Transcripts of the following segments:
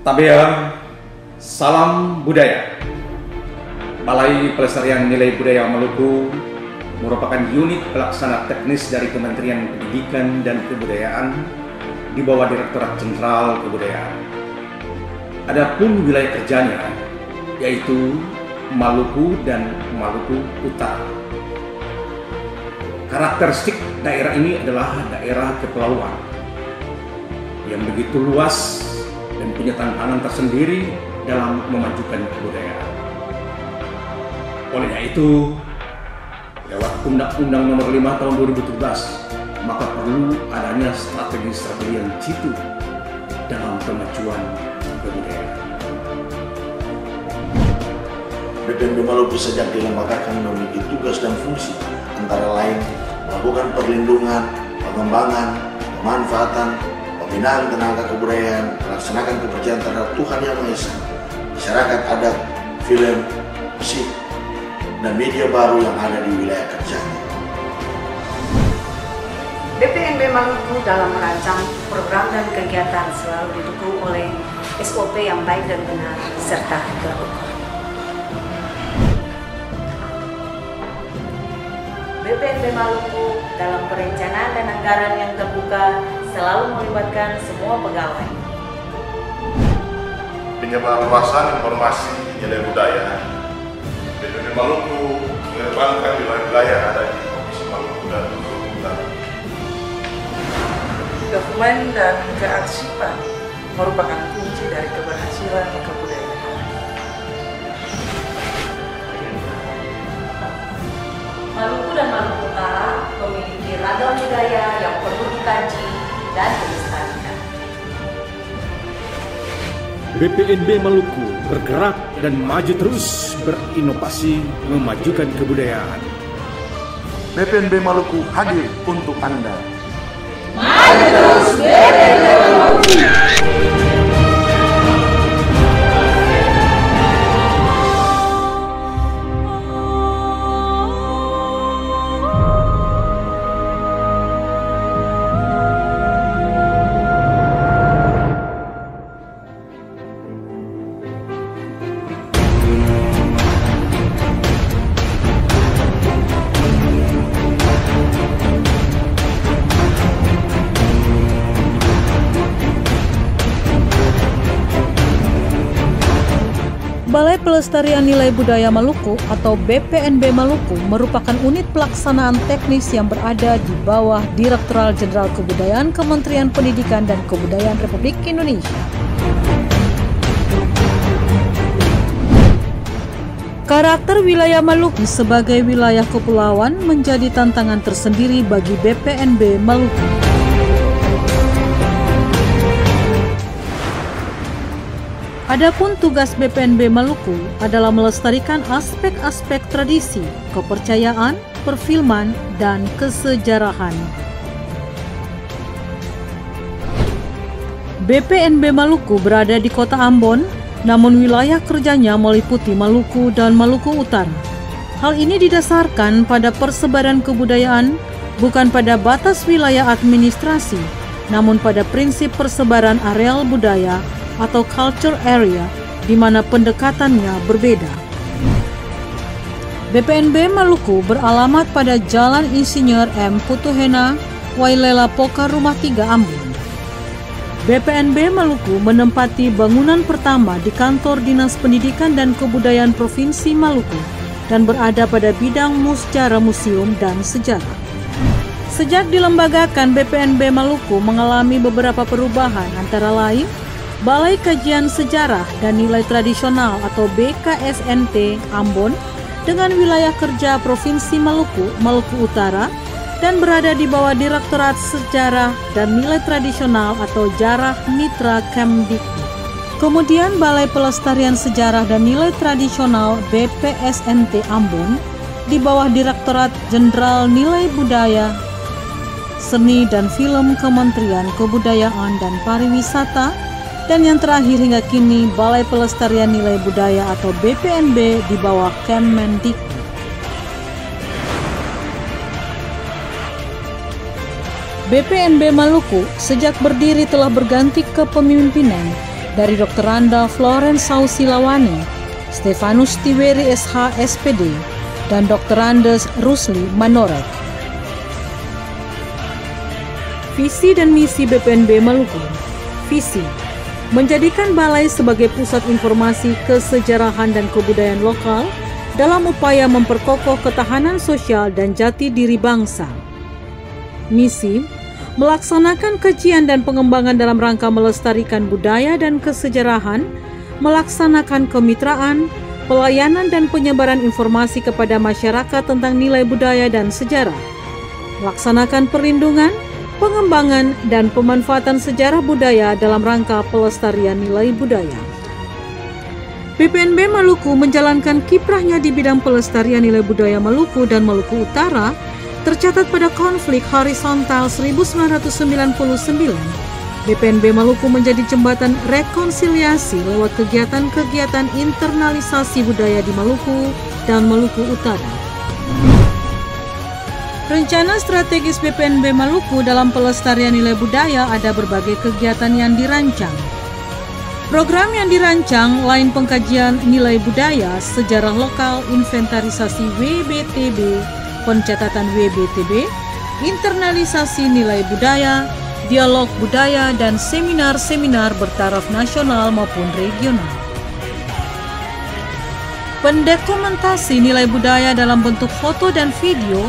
Tabea, salam budaya. Balai Pelestarian Nilai Budaya Maluku merupakan unit pelaksana teknis dari Kementerian Pendidikan dan Kebudayaan di bawah Direktorat Jenderal Kebudayaan. Adapun wilayah kerjanya yaitu Maluku dan Maluku Utara. Karakteristik daerah ini adalah daerah kepulauan yang begitu luas dan punya tantangan tersendiri dalam memajukan kebudayaan. Oleh itu, lewat Undang-Undang Nomor 5 Tahun 2017, maka perlu adanya strategi-strategi yang jitu dalam kemajuan kebudayaan. BPNB Maluku sejak dilembagakan memiliki tugas dan fungsi antara lain melakukan perlindungan, pengembangan, pemanfaatan, pembinaan tenaga kebudayaan, melaksanakan kepercayaan terhadap Tuhan Yang Maha Esa, masyarakat adat, film, musik, dan media baru yang ada di wilayah kerjanya. BPNB Maluku dalam merancang program dan kegiatan selalu didukung oleh SOP yang baik dan benar serta terukur. BPNB Maluku dalam perencanaan dan anggaran yang terbuka selalu melibatkan semua pegawai. Penyebarluasan informasi nilai budaya. BPNB Maluku mengembangkan wilayah-wilayah ada di Provinsi Maluku dan Maluku Utara. Dokumen dan kearsipan merupakan kunci dari keberhasilan kebudayaan. Maluku dan Maluku Utara memiliki ragam budaya yang perlu dikaji dan dilestarikan. BPNB Maluku bergerak dan maju terus berinovasi memajukan kebudayaan. BPNB Maluku hadir untuk Anda. Maju terus BPNB Maluku. Balai Pelestarian Nilai Budaya Maluku atau BPNB Maluku merupakan unit pelaksanaan teknis yang berada di bawah Direktorat Jenderal Kebudayaan Kementerian Pendidikan dan Kebudayaan Republik Indonesia. Karakter wilayah Maluku sebagai wilayah kepulauan menjadi tantangan tersendiri bagi BPNB Maluku. Adapun tugas BPNB Maluku adalah melestarikan aspek-aspek tradisi, kepercayaan, perfilman, dan kesejarahan. BPNB Maluku berada di Kota Ambon, namun wilayah kerjanya meliputi Maluku dan Maluku Utara. Hal ini didasarkan pada persebaran kebudayaan, bukan pada batas wilayah administrasi, namun pada prinsip persebaran areal budaya atau culture area, di mana pendekatannya berbeda. BPNB Maluku beralamat pada Jalan Insinyur M. Putuhena, Wailela Poka, Rumah 3, Ambon. BPNB Maluku menempati bangunan pertama di Kantor Dinas Pendidikan dan Kebudayaan Provinsi Maluku dan berada pada bidang musjalah museum dan sejarah. Sejak dilembagakan, BPNB Maluku mengalami beberapa perubahan, antara lain Balai Kajian Sejarah dan Nilai Tradisional atau BKSNT Ambon dengan wilayah kerja Provinsi Maluku, Maluku Utara, dan berada di bawah Direktorat Sejarah dan Nilai Tradisional atau Jarah Mitra Kemdikbud. Kemudian Balai Pelestarian Sejarah dan Nilai Tradisional BPSNT Ambon di bawah Direktorat Jenderal Nilai Budaya, Seni dan Film Kementerian Kebudayaan dan Pariwisata. Dan yang terakhir hingga kini Balai Pelestarian Nilai Budaya atau BPNB di bawah Kemendikbud. BPNB Maluku sejak berdiri telah berganti kepemimpinan dari Dr. Randa Florence Sausilawani, Stefanus Tiweri SH SPD, dan Dr. Andes Rusli Manorek. Visi dan misi BPNB Maluku. Visi: menjadikan balai sebagai pusat informasi kesejarahan dan kebudayaan lokal dalam upaya memperkokoh ketahanan sosial dan jati diri bangsa. Misi: melaksanakan kajian dan pengembangan dalam rangka melestarikan budaya dan kesejarahan, melaksanakan kemitraan, pelayanan dan penyebaran informasi kepada masyarakat tentang nilai budaya dan sejarah, melaksanakan perlindungan, pengembangan, dan pemanfaatan sejarah budaya dalam rangka pelestarian nilai budaya. BPNB Maluku menjalankan kiprahnya di bidang pelestarian nilai budaya Maluku dan Maluku Utara tercatat pada konflik horizontal 1999. BPNB Maluku menjadi jembatan rekonsiliasi lewat kegiatan-kegiatan internalisasi budaya di Maluku dan Maluku Utara. Rencana strategis BPNB Maluku dalam pelestarian nilai budaya ada berbagai kegiatan yang dirancang. Program yang dirancang lain pengkajian nilai budaya, sejarah lokal, inventarisasi WBTB, pencatatan WBTB, internalisasi nilai budaya, dialog budaya, dan seminar-seminar bertaraf nasional maupun regional. Pendokumentasi nilai budaya dalam bentuk foto dan video,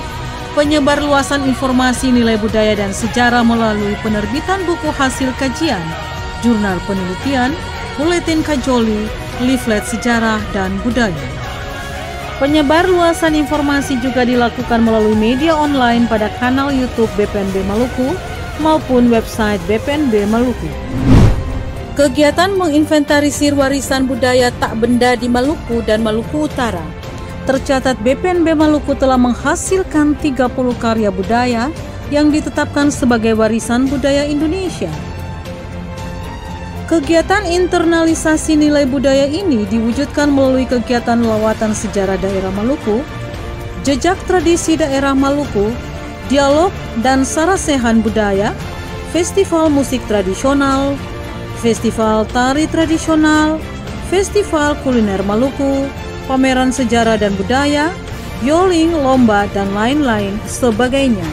penyebar luasan informasi nilai budaya dan sejarah melalui penerbitan buku hasil kajian, jurnal penelitian, buletin kajoli, leaflet sejarah dan budaya. Penyebar luasan informasi juga dilakukan melalui media online pada kanal YouTube BPNB Maluku maupun website BPNB Maluku. Kegiatan menginventarisir warisan budaya tak benda di Maluku dan Maluku Utara. Tercatat BPNB Maluku telah menghasilkan 30 karya budaya yang ditetapkan sebagai warisan budaya Indonesia. Kegiatan internalisasi nilai budaya ini diwujudkan melalui kegiatan lawatan sejarah daerah Maluku, jejak tradisi daerah Maluku, dialog dan sarasehan budaya, festival musik tradisional, festival tari tradisional, festival kuliner Maluku, pameran sejarah dan budaya, bioling, lomba, dan lain-lain sebagainya.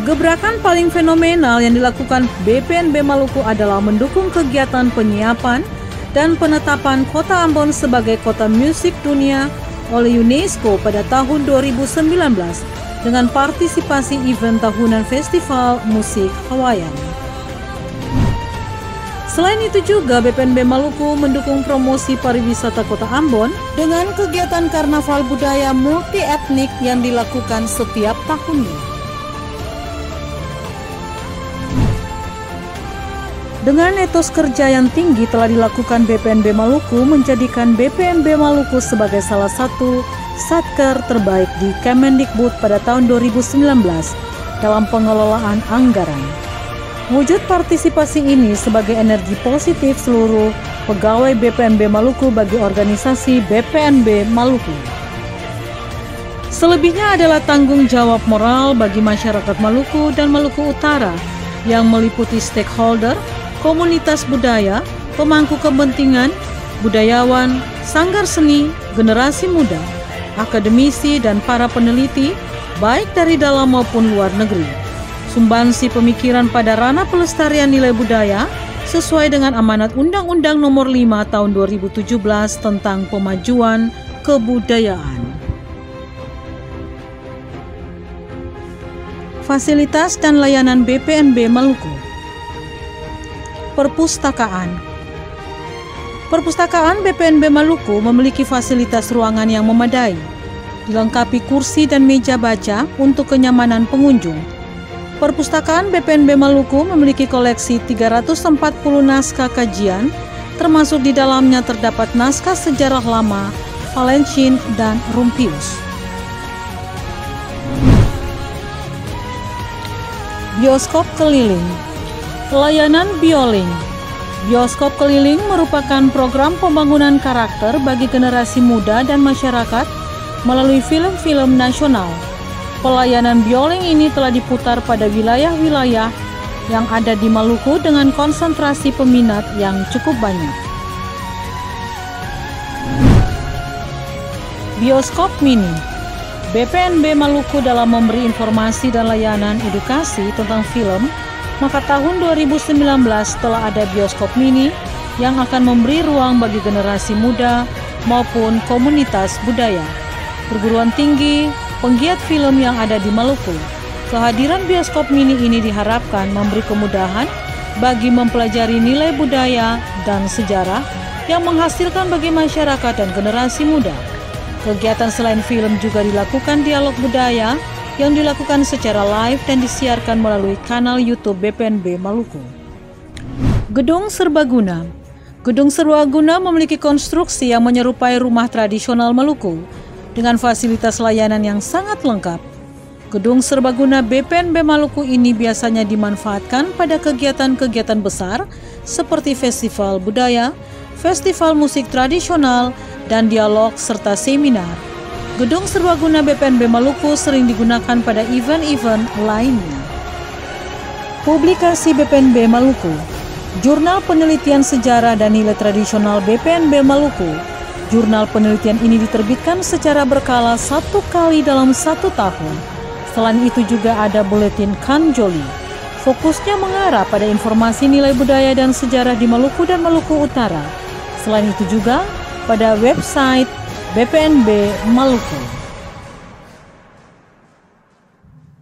Gebrakan paling fenomenal yang dilakukan BPNB Maluku adalah mendukung kegiatan penyiapan dan penetapan Kota Ambon sebagai Kota Musik Dunia oleh UNESCO pada tahun 2019 dengan partisipasi event tahunan Festival Musik Hawaiian. Selain itu juga BPNB Maluku mendukung promosi pariwisata Kota Ambon dengan kegiatan karnaval budaya multi etnik yang dilakukan setiap tahunnya. Dengan etos kerja yang tinggi telah dilakukan BPNB Maluku menjadikan BPNB Maluku sebagai salah satu satker terbaik di Kemendikbud pada tahun 2019 dalam pengelolaan anggaran. Wujud partisipasi ini sebagai energi positif seluruh pegawai BPNB Maluku bagi organisasi BPNB Maluku. Selebihnya adalah tanggung jawab moral bagi masyarakat Maluku dan Maluku Utara yang meliputi stakeholder, komunitas budaya, pemangku kepentingan, budayawan, sanggar seni, generasi muda, akademisi, dan para peneliti, baik dari dalam maupun luar negeri. Sumbangsi pemikiran pada ranah pelestarian nilai budaya sesuai dengan amanat Undang-Undang Nomor 5 Tahun 2017 tentang Pemajuan Kebudayaan. Fasilitas dan layanan BPNB Maluku. Perpustakaan. Perpustakaan BPNB Maluku memiliki fasilitas ruangan yang memadai, dilengkapi kursi dan meja baca untuk kenyamanan pengunjung. Perpustakaan BPNB Maluku memiliki koleksi 340 naskah kajian, termasuk di dalamnya terdapat naskah sejarah lama, Valencin, dan Rumpius. Bioskop keliling. Layanan bioling. Bioskop keliling merupakan program pembangunan karakter bagi generasi muda dan masyarakat melalui film-film nasional. Pelayanan bioling ini telah diputar pada wilayah-wilayah yang ada di Maluku dengan konsentrasi peminat yang cukup banyak. Bioskop Mini. BPNB Maluku dalam memberi informasi dan layanan edukasi tentang film, maka tahun 2019 telah ada bioskop mini yang akan memberi ruang bagi generasi muda maupun komunitas budaya, perguruan tinggi, penggiat film yang ada di Maluku. Kehadiran bioskop mini ini diharapkan memberi kemudahan bagi mempelajari nilai budaya dan sejarah yang menghasilkan bagi masyarakat dan generasi muda. Kegiatan selain film juga dilakukan dialog budaya yang dilakukan secara live dan disiarkan melalui kanal YouTube BPNB Maluku. Gedung Serbaguna. Gedung Serbaguna memiliki konstruksi yang menyerupai rumah tradisional Maluku dengan fasilitas layanan yang sangat lengkap. Gedung Serbaguna BPNB Maluku ini biasanya dimanfaatkan pada kegiatan-kegiatan besar seperti festival budaya, festival musik tradisional, dan dialog serta seminar. Gedung Serbaguna BPNB Maluku sering digunakan pada event-event lainnya. Publikasi BPNB Maluku. Jurnal Penelitian Sejarah dan Nilai Tradisional BPNB Maluku. Jurnal penelitian ini diterbitkan secara berkala 1 kali dalam 1 tahun. Selain itu juga ada buletin Kanjoli. Fokusnya mengarah pada informasi nilai budaya dan sejarah di Maluku dan Maluku Utara. Selain itu juga pada website BPNB Maluku.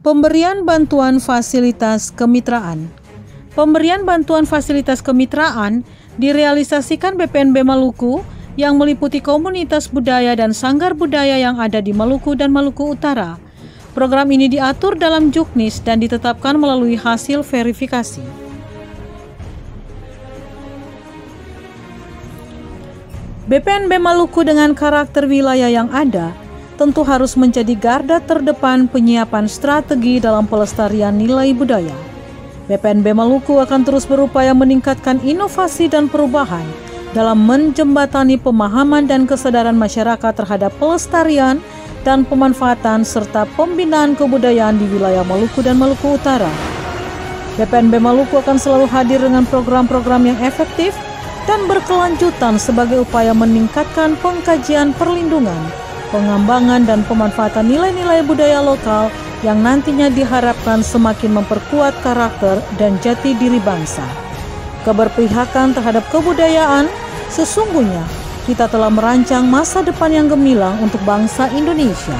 Pemberian bantuan fasilitas kemitraan. Pemberian bantuan fasilitas kemitraan direalisasikan BPNB Maluku yang meliputi komunitas budaya dan sanggar budaya yang ada di Maluku dan Maluku Utara. Program ini diatur dalam Juknis dan ditetapkan melalui hasil verifikasi. BPNB Maluku dengan karakter wilayah yang ada tentu harus menjadi garda terdepan penyiapan strategi dalam pelestarian nilai budaya. BPNB Maluku akan terus berupaya meningkatkan inovasi dan perubahan dalam menjembatani pemahaman dan kesadaran masyarakat terhadap pelestarian dan pemanfaatan serta pembinaan kebudayaan di wilayah Maluku dan Maluku Utara. BPNB Maluku akan selalu hadir dengan program-program yang efektif dan berkelanjutan sebagai upaya meningkatkan pengkajian perlindungan, pengembangan dan pemanfaatan nilai-nilai budaya lokal yang nantinya diharapkan semakin memperkuat karakter dan jati diri bangsa. Keberpihakan terhadap kebudayaan, sesungguhnya kita telah merancang masa depan yang gemilang untuk bangsa Indonesia.